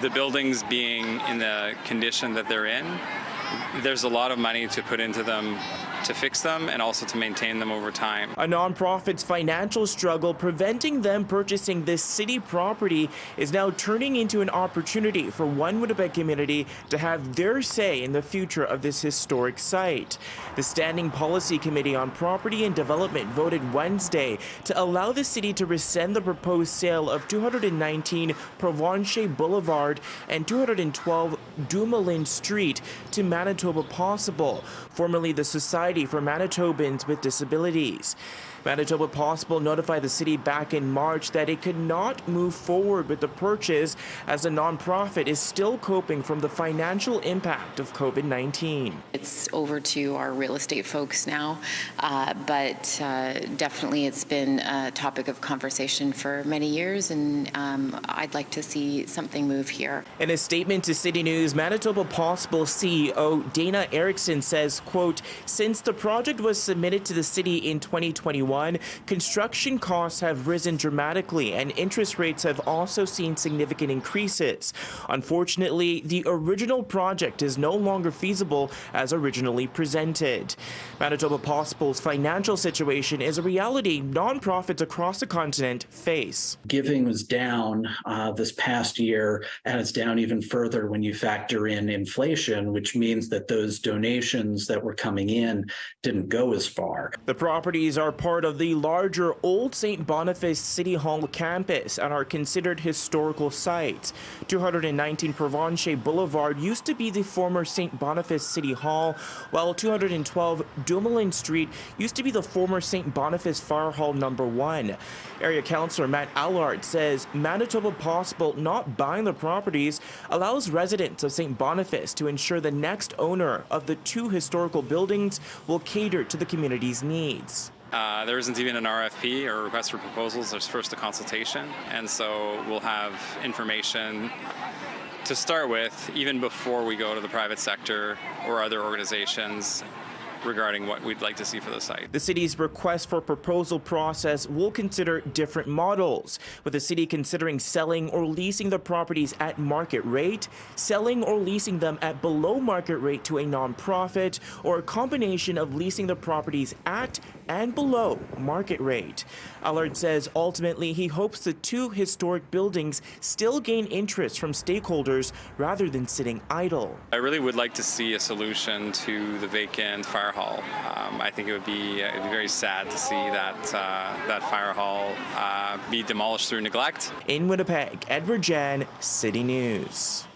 the buildings being in the condition that they're in, there's a lot of money to put into them to fix them and also to maintain them over time. A nonprofit's financial struggle preventing them purchasing this city property is now turning into an opportunity for one Winnipeg community to have their say in the future of this historic site. The Standing Policy Committee on Property and Development voted Wednesday to allow the city to rescind the proposed sale of 219 Provencher Boulevard and 212 Dumoulin Street to Manitoba Possible, formerly the Society for Manitobans with Disabilities. Manitoba Possible notified the city back in March that it could not move forward with the purchase as the nonprofit is still coping from the financial impact of COVID-19. It's over to our real estate folks now, but definitely it's been a topic of conversation for many years, and I'd like to see something move here. In a statement to City News, Manitoba Possible CEO Dana Erickson says, quote, "Since the project was submitted to the city in 2021, construction costs have risen dramatically and interest rates have also seen significant increases. Unfortunately, the original project is no longer feasible as originally presented." Manitoba Possible's financial situation is a reality nonprofits across the continent face. Giving was down this past year, and it's down even further when you factor in inflation, which means that those donations that were coming in didn't go as far. The properties are part of the larger Old St. Boniface City Hall campus and are considered historical sites. 219 Provencher Boulevard used to be the former St. Boniface City Hall, while 212 Dumoulin Street used to be the former St. Boniface Fire Hall No. 1. Area Councillor Matt Allard says Manitoba Possible not buying the properties allows residents of St. Boniface to ensure the next owner of the two historical buildings will cater to the community's needs. There isn't even an RFP or request for proposals. There's first a consultation, and so we'll have information to start with even before we go to the private sector or other organizations regarding what we'd like to see for the site. The city's request for proposal process will consider different models, with the city considering selling or leasing the properties at market rate, selling or leasing them at below market rate to a nonprofit, or a combination of leasing the properties at and below market rate. Allard says ultimately he hopes the two historic buildings still gain interest from stakeholders rather than sitting idle. I really would like to see a solution to the vacant fire hall. I think it'd be very sad to see that fire hall be demolished through neglect. In Winnipeg, Djan, City News.